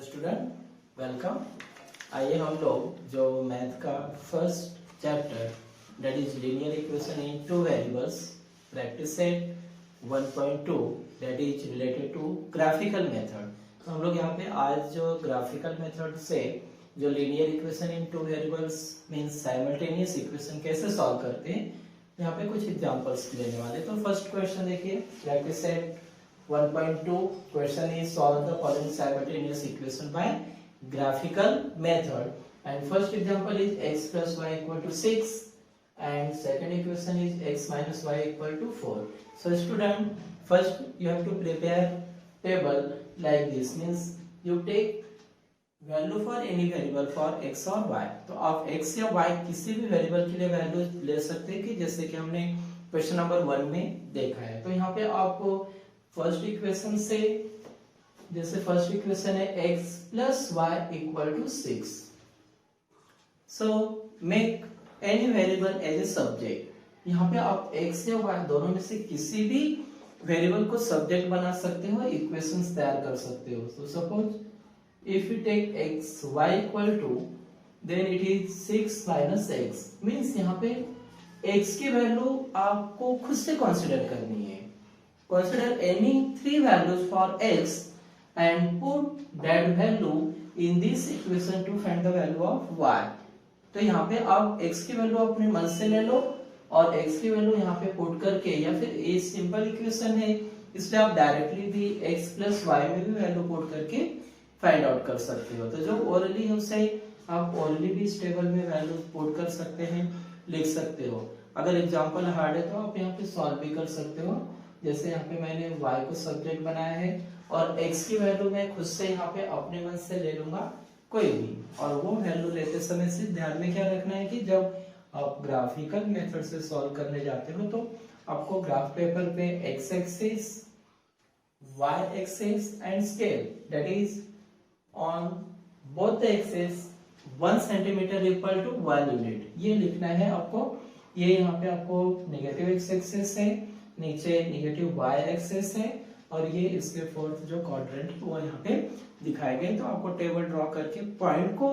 Hello student, welcome. आइए हम लोग जो मैथ का first chapter that is linear equation in two variables practice set 1.2 that is related to graphical method. तो हम लोग यहाँ पे आज जो ग्राफिकल मेथड से जो linear equation in two variables means simultaneous equation कैसे सॉल्व करते हैं, यहाँ पे कुछ एग्जांपल्स लेने वाले। तो फर्स्ट क्वेश्चन देखिए, practice set 1.2 question is solve the following simultaneous equation by graphical method, and first example is x plus y equal to 6 and second equation is x minus y equal to 4. So student, first you have to prepare table like this, means you take value for any variable for x और y। तो आप x या y किसी भी variable के लिए value ले सकते हैं कि जैसे कि हमने क्वेश्चन नंबर 1 में देखा है। तो यहाँ पे आपको फर्स्ट इक्वेशन से, जैसे फर्स्ट इक्वेशन है x plus y equal to 6, so make any variable as a subject. यहाँ पे आप x या y दोनों में से किसी भी वेरिएबल को सब्जेक्ट बना सकते हो, इक्वेशंस तैयार कर सकते हो। तो suppose if you take x y equal to then it is 6 minus x, means यहाँ पे x की वैल्यू आपको खुद से कंसीडर करनी है। Consider any three values for x and put that value in this equation to find the value of y। तो यहाँ पे आप x की वैल्यू अपने मन से ले लो और x की वैल्यू यहाँ पे पुट करके, या फिर ये सिंपल इक्वेशन है इसलिए आप डायरेक्टली भी x प्लस वाई में भी वैल्यू पुट करके फाइंड आउट कर सकते हो। तो जो ओरली हमसे आप ओरली भी इस टेबल में वैल्यू पुट कर सकते हैं, लिख सकते हो। अगर एग्जाम्पल हार्ड है तो आप यहाँ पे सॉल्व भी कर सकते हो। जैसे यहाँ पे मैंने y को सब्जेक्ट बनाया है और x की वैल्यू मैं खुद से यहाँ पे अपने मन से ले लूंगा कोई भी, और वो वैल्यू लेते समय से ध्यान में क्या रखना है कि जब आप ग्राफिकल मेथड से सॉल्व करने जाते हो तो आपको ग्राफ पेपर पे x axis, y axis and scale that is on both the axis 1 centimetre equal to 1 unit, ये लिखना है आपको। ये यहाँ पे आपको नेगेटिव x एक्सिस है, नीचे नेगेटिव y एक्सिस है, और ये इसके फोर्थ जो क्वाड्रेंट वो यहाँ पे दिखाए गए। तो आपको टेबल ड्रॉ करके पॉइंट को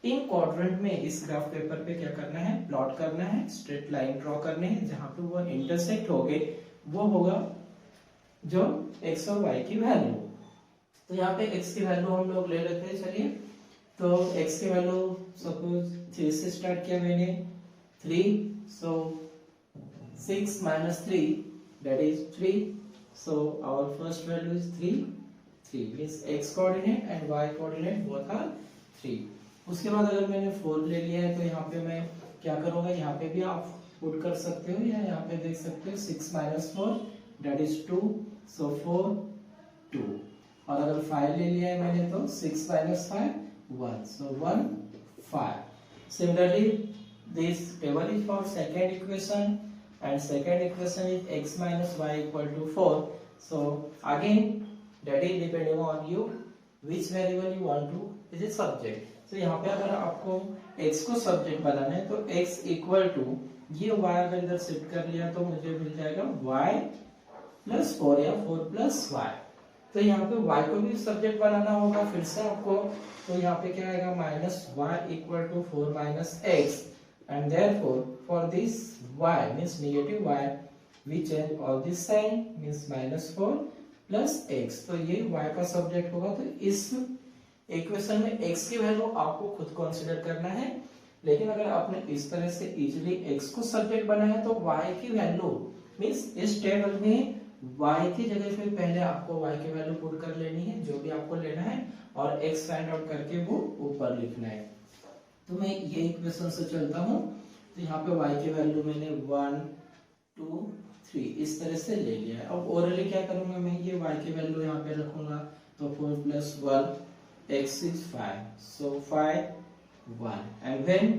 इन क्वाड्रेंट में इस ग्राफ पेपर पे क्या करना है, प्लॉट करना है, स्ट्रेट लाइन ड्रॉ करने हैं, जहां पे वो इंटरसेक्ट हो गए वो होगा जो x और y की वैल्यू। तो यहाँ पे x की वैल्यू हम लोग ले लेते हैं। चलिए, तो x की वैल्यू सपोज 3 से स्टार्ट किया मैंने, 3, so 6 minus 3 that is 3, so our first value is 3 means x coordinate and y coordinate both are 3। उसके बाद अगर मैंने 4 ले लिया है तो यहाँ पे मैं क्या करूँगा, यहाँ पे भी आप पुट कर सकते हो या यहाँ पे देख सकते हो 6 minus 4 that is 2, so 4 2, और अगर 5 ले लिया है मैंने तो 6 minus 5 1, so 1 5। Similarly this table is for second equation and second equation is x minus y equal to 4, so again that is depending on you which variable you want to is a subject। so यहाँ पे अगर आपको x को subject बनाना है तो x equal to ये y अगर इधर शिफ्ट कर लिया तो मुझे मिल जाएगा y प्लस 4 या 4 प्लस y। तो यहाँ पे y को भी सब्जेक्ट बनाना होगा फिर से आपको, तो यहाँ पे क्या आएगा minus y equal to 4 minus x, and therefore for this y means negative y we change all this sign means minus 4 plus x। तो ये y का सब्जेक्ट होगा। तो इस इक्वेशन में x की वैल्यू आपको खुद कंसीडर करना है, लेकिन अगर आपने इस तरह से इजीली x को सब्जेक्ट बनाया है तो y की वैल्यू मींस इस टेबल में y की जगह पे पहले आपको y की वैल्यू पुट कर लेनी है जो भी आपको लेना है, और x फाइंड आउट करके वो ऊपर लिखना है। तो मैं ये इक्वेशन से चलता हूँ, तो यहाँ पे y की वैल्यू मैंने 1 2 3 इस तरह से ले लिया है। अब ओरली क्या करूंगा, मैं ये y की वैल्यू यहाँ पे रखूंगा, तो 4 plus 1 x is 5, so 5 1, and when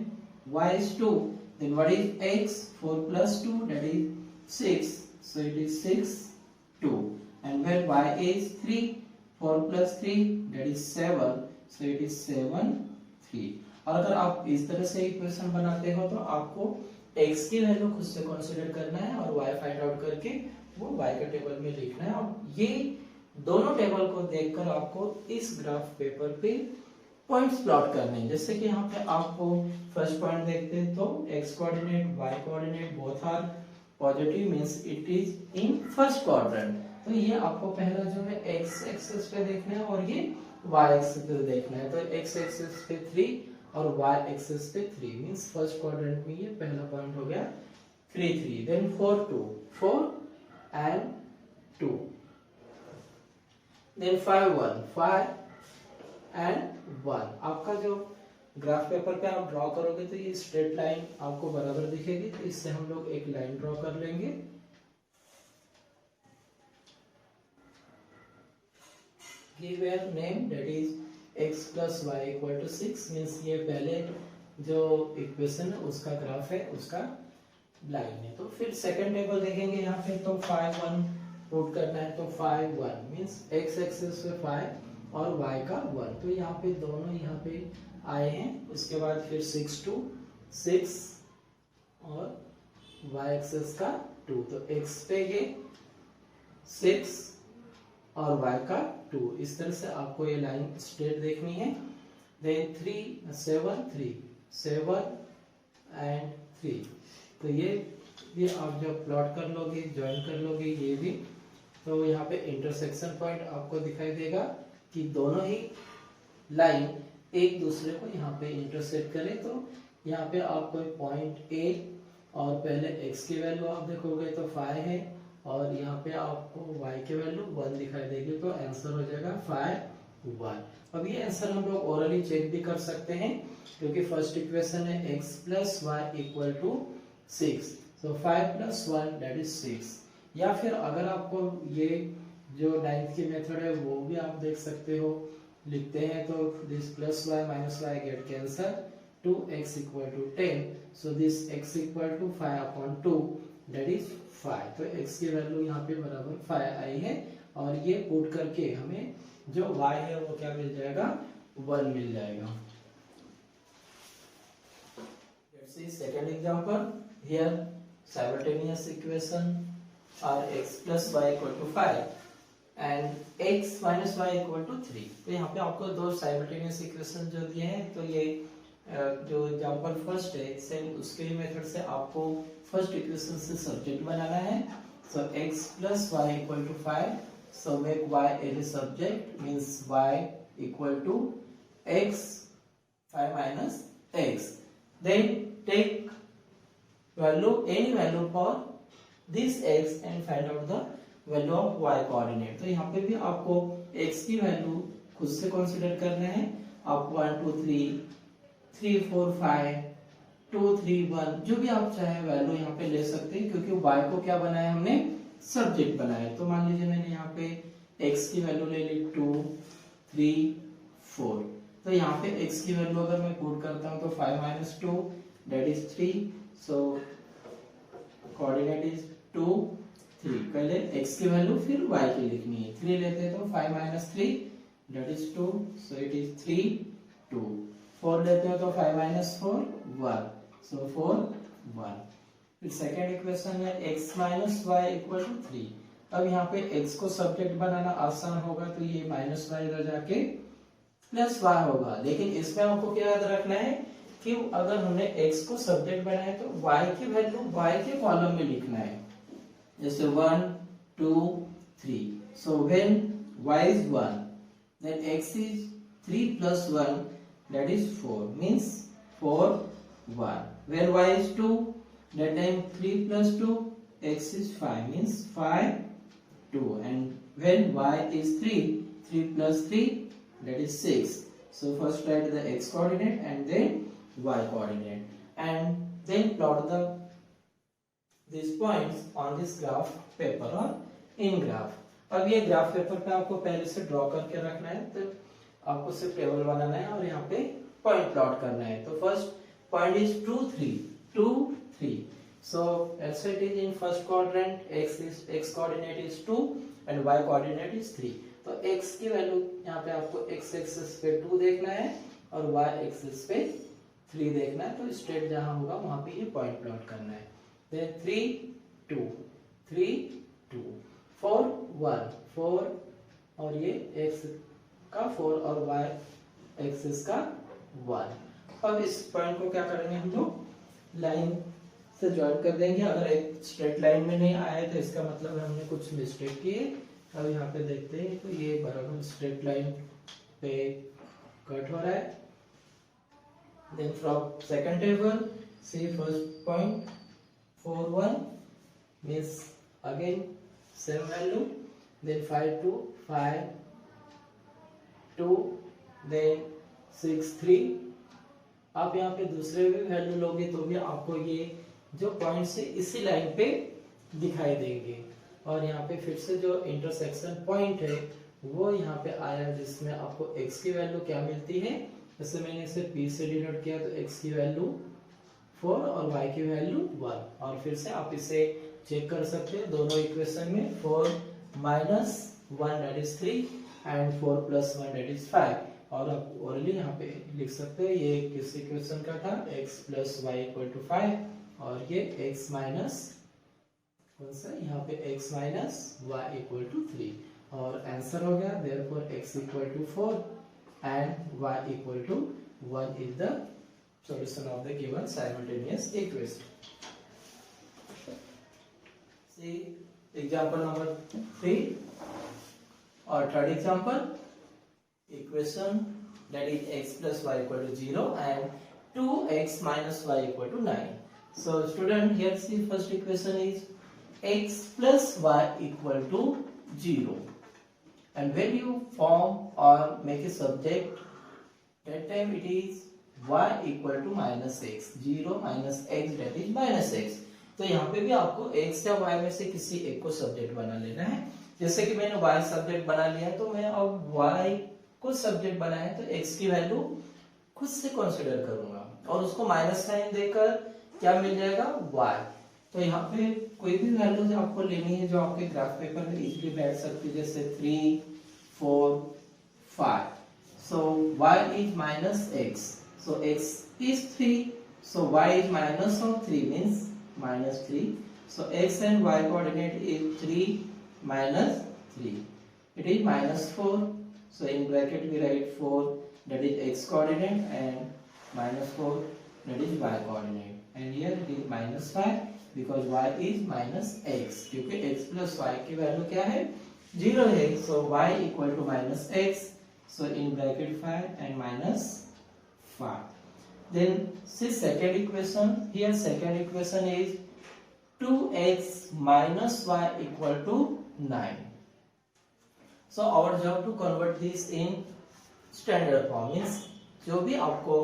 y is 2 then what is x, 4 plus 2 that is 6, so it is 6 2, and when y is 3 4 plus 3 that is 7, so it is 7 3। और अगर आप इस तरह से इक्वेशन बनाते हो तो आपको x की वैल्यू खुद से कंसीडर करना है और y फाइंड आउट करके वो y के टेबल में लिखना है। और ये दोनों टेबल को देखकर आपको इस ग्राफ पेपर पे पॉइंट्स प्लॉट करने हैं। जैसे कि यहाँ पे आपको फर्स्ट पॉइंट देखते हैं तो x coordinate y coordinate both are positive, means it is in first quadrant. तो ये आपको पहला जो है एक्स एक्सिस पे देखना है और ये वाई एक्सिस पे देखना है। तो एक्स एक्सिस पे 3 और वाई एक्सिस पे 3, मींस फर्स्ट क्वाड्रेंट में ये पहला पॉइंट हो गया 3 3। Then 4 2, 4 and 2, then 5 1, 5 and 1। आपका जो ग्राफ पेपर पे आप ड्रॉ करोगे तो ये स्ट्रेट लाइन आपको बराबर दिखेगी। तो इससे हम लोग एक लाइन ड्रॉ कर लेंगे। Give a name that is x plus y equal to 6, means ये पहले जो इक्वेशन है उसका ग्राफ है, उसका लाइन है। तो फिर सेकंड टेबल देखेंगे यहाँ पे, तो 5 1 पुट करना है। तो 5 1 मींस x एक्सिस पे 5 और y का 1, तो यहाँ पे दोनों यहाँ पे आए हैं। उसके बाद फिर 6 2, 6 और y एक्सिस का 2, तो x पे ये 6 और y का 2। इस तरह से आपको ये लाइन स्ट्रेट देखनी है। देन 3 7 3, 7 एंड 3, तो ये आप जब प्लॉट कर लोगे, ज्वाइन कर लोगे ये भी, तो यहाँ पे इंटरसेक्शन पॉइंट आपको दिखाई देगा कि दोनों ही लाइन एक दूसरे को यहाँ पे इंटरसेक्ट करें। तो यहाँ पे आप कोई पॉइंट ए और पहले x की वैल्यू आप देखोगे तो 5 है और यहाँ पे आपको y की वैल्यू 1 दिखाई देगी, तो आंसर हो जाएगा 5 1। अब ये आंसर हम लोग ओरली चेक भी कर सकते हैं क्योंकि फर्स्ट इक्वेशन है x plus y equal to 6, so 5 plus 1 that is 6। या फिर अगर आपको ये जो 9th की मेथड है वो भी आप देख सकते हो, लिखते हैं तो this plus y minus y get cancel, 2x equal to 10, so this x equal to 5 upon 2 that is 5। तो x की वैल्यू यहाँ पे बराबर 5 आई है और ये पुट करके हमें जो y है वो क्या मिल जाएगा, 1 मिल जाएगा। Let's see second example. Here simultaneous equation are x plus y equal to 5 and x minus y equal to 3। तो यहाँ पे आपको दो simultaneous equation जो दिए हैं, तो ये जो एग्जांपल फर्स्ट है सेम उसके मेथड से आपको फर्स्ट इक्वेशन से सब्जेक्ट बनाना है। सो x plus y equal to 5, so make y as a subject, means y equal to x 5 minus x, then take value any value for this x and find out the value of y coordinate। तो यहाँ पे भी आपको x की value खुद से consider करना है। आप 1 2 3 3 4 5 2 3 1 जो भी आप चाहे वैल्यू यहाँ पे ले सकते हैं क्योंकि y को क्या बनाया हमने, सब्जेक्ट बनाया। तो मान लीजिए मैंने यहाँ पे x की वैल्यू ले ली 2 3 4, तो यहाँ पे x की वैल्यू अगर मैं पुट करता हूँ तो 5 minus 2 that is 3, so coordinate is 2 3। पहले x की वैल्यू फिर y की लिखनी है। 3 लेते हैं तो 5 minus 3 that is 2, so it is 3 2। 4 लेते हो तो 5 minus 4 1, so 4 1। फिर सेकेंड इक्वेशन है x minus y equal to 3। अब यहाँ पे x को सब्जेक्ट बनाना आसान होगा, तो ये माइनस वाई इधर जाके प्लस वाई होगा। लेकिन इसमें आपको क्या याद रखना है कि अगर हमने x को सब्जेक्ट बनाया तो y की वैल्यू y के कॉलम में लिखना है, जैसे 1 2 3। So when y is 1 then x is 3 plus 1 that is 4, means 4 1। when y is 2 that time 3 plus 2 x is 5, means 5 2। and when y is 3 plus 3 that is 6। so first write the x coordinate and then y coordinate and then plot these points on this graph paper or in graph। अब ये graph paper पे आपको पहले से draw करके रखना है, तो आपको सिर्फ टेबल बनाना है और यहाँ पे पॉइंट प्लॉट करना है। तो first point is 2 3, so let's say it is in first quadrant, x coordinate is 2 and y coordinate is 3। तो x की वैल्यू यहाँ पे आपको x एक्सिस पे 2 देखना है और y एक्सिस पे 3 देखना है। तो स्ट्रेट जहां होगा वहां पे ये पॉइंट प्लॉट करना है। then 3 2 3 2 4 1 4 और ये x का 4 और y एक्सिस का 1। अब इस पॉइंट को क्या करेंगे हम लोग लाइन से ज्वाइन कर देंगे। अगर एक स्ट्रेट लाइन में नहीं आया तो इसका मतलब हमने कुछ मिस्टेक की। अब यहाँ पे देखते हैं तो ये बराबर स्ट्रेट लाइन पे कट हो रहा है। Then from second table see first point 4 1 means again same value, then 5 2 5 2 then 6 3। आप यहाँ पे दूसरे भी वैल्यू लोगे तो भी आपको ये जो पॉइंट से इसी लाइन पे दिखाई देंगे। और यहाँ पे फिर से जो इंटरसेक्शन पॉइंट है वो यहाँ पे आया, जिसमें आपको x की वैल्यू क्या मिलती है, जैसे मैंने इसे p से डिनोट किया तो x की वैल्यू 4 और y की वैल्यू 1। और फिर से आप इसे चेक कर सकते हैं दोनों इक्वेशन में, 4 minus 1 that is 3 and 4 plus 1 that is 5। और आप ओरली यहाँ पे लिख सकते हैं ये किस इक्वेशन का था, x plus y equal to 5 और ये x माइनस कौन सा यहाँ पे x minus y equal to 3 और आंसर हो गया therefore x equal to 4 and y equal to 1 is the solution of the given simultaneous equation. See example number 3 or third example, equation that is x plus y equal to 0 and 2x minus y equal to 9. So student, here see first equation is x plus y equal to 0, and when you form or make a subject, that time it is y equal to minus x, 0 minus x that is minus x. तो यहाँ पे भी आपको x या y में से किसी एक को सब्जेक्ट बना लेना है। जैसे कि मैंने y सब्जेक्ट बना लिया तो मैं अब y को सब्जेक्ट बनाया तो x की वैल्यू खुद से कंसीडर करूंगा और उसको माइनस साइन देकर क्या मिल जाएगा y। तो यहाँ पे कोई भी वैल्यू जो आपको लेनी है जो आपके ग्राफ पेपर में इजीली बैठ सकती है, जैसे 3 4 5। सो y is minus x, so x is 3, so y is minus of 3 means minus 3. So x and y coordinate is 3 minus 3. It is minus 4. So in bracket we write 4 that is x coordinate and minus 4 that is y coordinate. And here it is minus 5 because y is minus x. क्योंकि x plus y की value क्या है 0 है. So y equal to minus x. So in bracket 5 and minus 5. Then see second equation. Here second equation is 2x minus y equal to 9. So our job to convert this in standard form, means जो भी आपको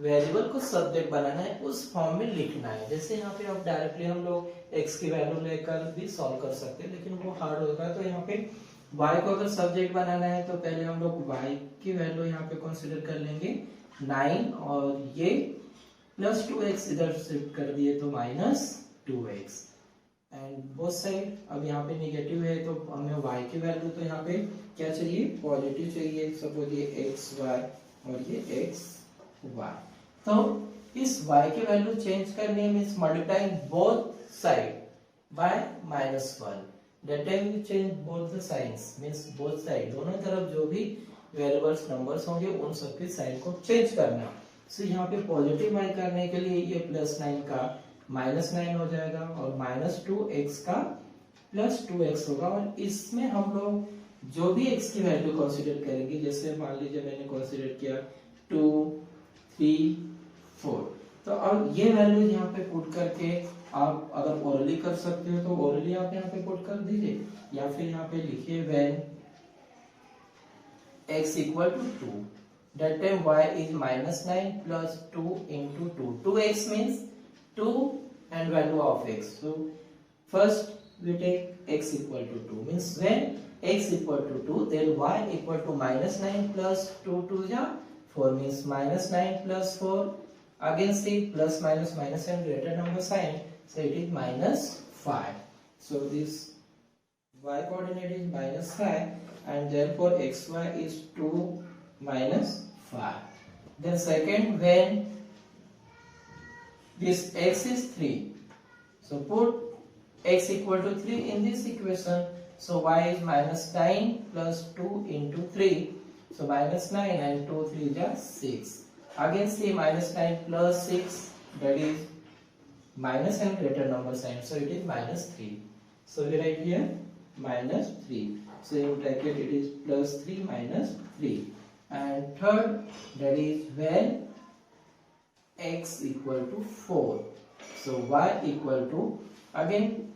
variable को subject बनाना है उस form में लिखना है। जैसे यहाँ पे आप डायरेक्टली हम लोग x की वैल्यू लेकर भी सॉल्व कर सकते हैं, लेकिन वो हार्ड होगा। तो यहाँ पे y को अगर सब्जेक्ट बनाना है तो पहले हम लोग y की वैल्यू यहाँ पे कंसीडर कर लेंगे 9 और ये प्लस 2x इधर शिफ्ट कर दिए तो minus 2x and both side. अब यहाँ पे नेगेटिव है तो हमें y की वैल्यू तो यहाँ पे क्या चाहिए पॉजिटिव चाहिए। सपोज ये xy और ये xy, तो इस y की वैल्यू चेंज करनी है means multiplying both side by -1। That time you change both the science means both side, दोनों तरफ जो भी वेरिएबल्स नंबर्स होंगे उन सबके साइन को चेंज करना। सो यहाँ पे पॉजिटिव y करने के लिए ये +9 का -9 हो जाएगा और -2x का +2x होगा। और इसमें हम लोग जो भी x की वैल्यू कंसीडर करेंगे, जैसे मान लीजिए मैंने कंसीडर किया 2 3 4, तो अब ये वैल्यू यहाँ पे पुट करके आप अगर ओरली कर सकते हो तो ओरली आप यहाँ पे पुट कर दीजिए, या फिर यहाँ पे लिखिए when x equal to 2, that time y is -9 plus 2 into 2. 2x means 2 and value of x. So first we take x equal to 2 means when x equal to 2 then y equal to -9 plus 2 2 ja 4 means -9 plus 4, again see plus minus minus and greater number sign, so it is -5. So this y coordinate is -5 and therefore xy is 2 minus 5. Then second, when this x is 3, so put x equal to 3 in this equation, so y is minus 9 plus 2 into 3, so minus 9 and 2 3 is 6. Again see minus 9 plus 6, that is minus and greater number sign, so it is minus 3. So we write here minus 3. So in bracket it is plus 3 minus 3. And third, that is when x equal to 4. So y equal to, again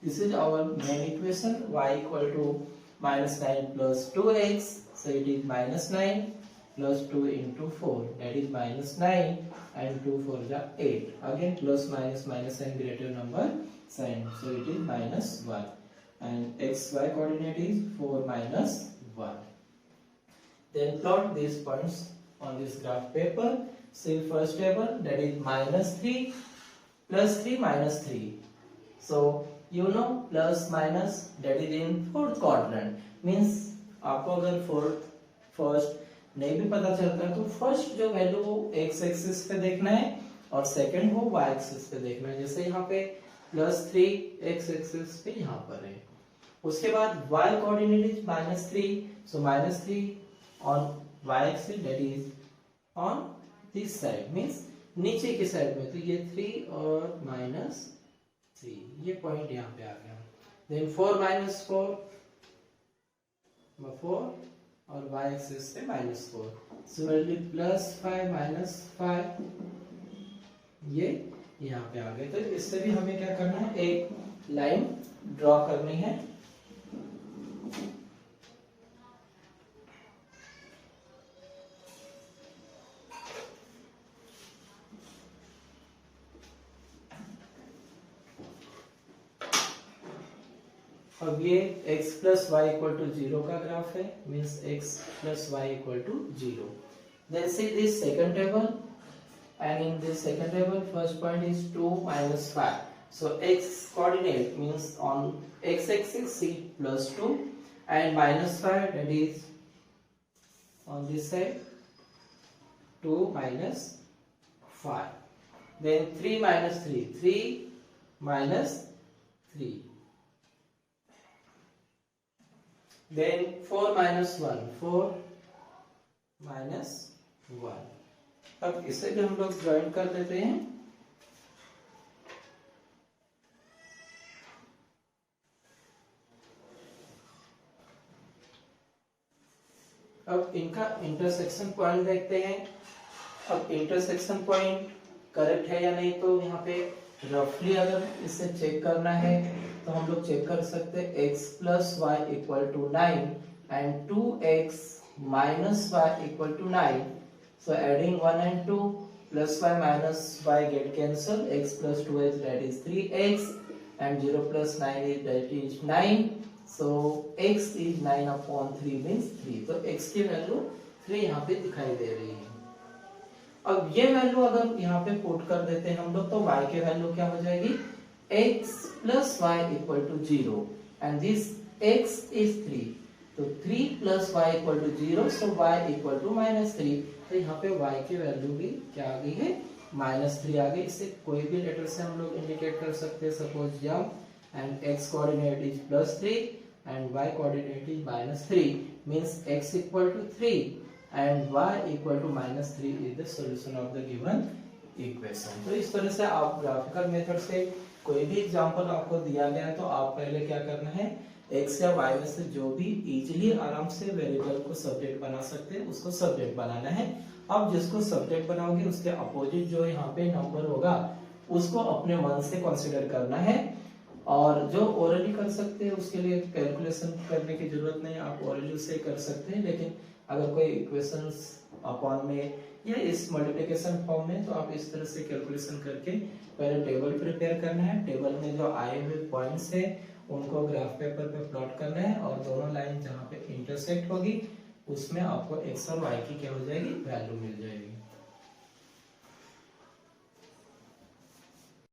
this is our main equation, y equal to minus 9 plus 2x, so it is minus 9 plus 2 into 4, that is minus 9 and 2 4 is 8. Again plus minus minus and greater number sign, so it is minus 1. And xy coordinate is 4 minus 1. Then plot these points on this graph paper. See first table, that is minus 3 plus 3 minus 3. So you know plus minus that is in fourth quadrant, means आपको अगर first नहीं भी पता चलता तो first जो value x axis पे देखना है और सेकंड वो y एक्सिस पे देखना है। जैसे यहाँ पे प्लस 3 x एक्सिस पे यहाँ पर है, उसके बाद y coordinate is minus 3, so minus 3 on y axis, that is on this side, means नीचे की साइड में, तो ये 3 और माइनस 3, ये पॉइंट यहाँ पे आ गया। देन 4 माइनस 4 और y एक्सिस से माइनस 4, सिमिलरली प्लस 5 माइनस 5, ये यहाँ पे आ गए। तो इससे भी हमें क्या करना है, एक लाइन ड्रॉ करनी है। अब ये x plus y equal to 0 का ग्राफ है, means x plus y equal to 0. Then see this second table, and in this second table first point is 2 minus 5. So x coordinate means on x axis see plus 2 and minus 5, that is on this side 2 minus 5. Then 3 minus 3, 3 minus 3. Then 4 minus 1, 4 minus 1. अब इसे भी हम लोग join कर देते हैं। अब इनका इंटरसेक्शन पॉइंट देखते हैं। अब इंटरसेक्शन पॉइंट करेक्ट है या नहीं, तो यहाँ पे रफली अगर इसे चेक करना है तो हम लोग चेक कर सकते हैं x plus y equal to 9 and 2x minus y equal to 9. So adding 1 and 2 plus y minus y get cancel, x plus 2x that is 3x and 0 plus 9 is that is 9. So x is 9 upon 3 means 3. तो x की value 3 यहाँ पे दिखाई दे रही है। अब ये value अगर यहाँ पे पुट कर देते हैं हम लोग, तो y की वैल्यू क्या हो जाएगी, x plus y equal to 0 and this x is 3, तो 3 plus y equal to 0, so y equal to minus 3. तो यहाँ पे y की वैल्यू भी क्या आ गई है, माइनस 3 आ गई। इसे कोई भी लेटर से हम लोग इंडिकेट कर सकते हैं, सपोज जम and x coordinate is plus 3 and y coordinate is minus 3, means x equal to 3 and y equal to minus 3 is the solution of the given equation. तो इस तरह से आप ग्राफिकल मेथड से कोई भी एग्जांपल आपको दिया गया है तो आप पहले क्या करना है, x या y में से जो भी इजीली आराम से वेरिएबल को सब्जेक्ट बना सकते हैं उसको सब्जेक्ट बनाना है। अब जिसको सब्जेक्ट बनाओगे उसके अपोजिट जो यहाँ पे नंबर होगा उसको अपने मन से कंसीडर करना है, और जो ओरली कर सकते हैं उसके लिए कैलकुलेशन करने की जरूरत नहीं, आप ओरली से कर सकते हैं। लेकिन अगर कोई इक्वेशंस अपॉन में या इस मल्टीप्लिकेशन फॉर्म में, तो आप इस तरह से कैलकुलेशन करके पहले टेबल प्रिपेयर करना है। टेबल में जो आए हुए पॉइंट्स है उनको ग्राफ पेपर पे प्लॉट करना है, और दोनों लाइन जहाँ पे इंटरसेक्ट होगी उसमें आपको x और y की क्या हो जाएगी, वैल्यू मिल जाएगी।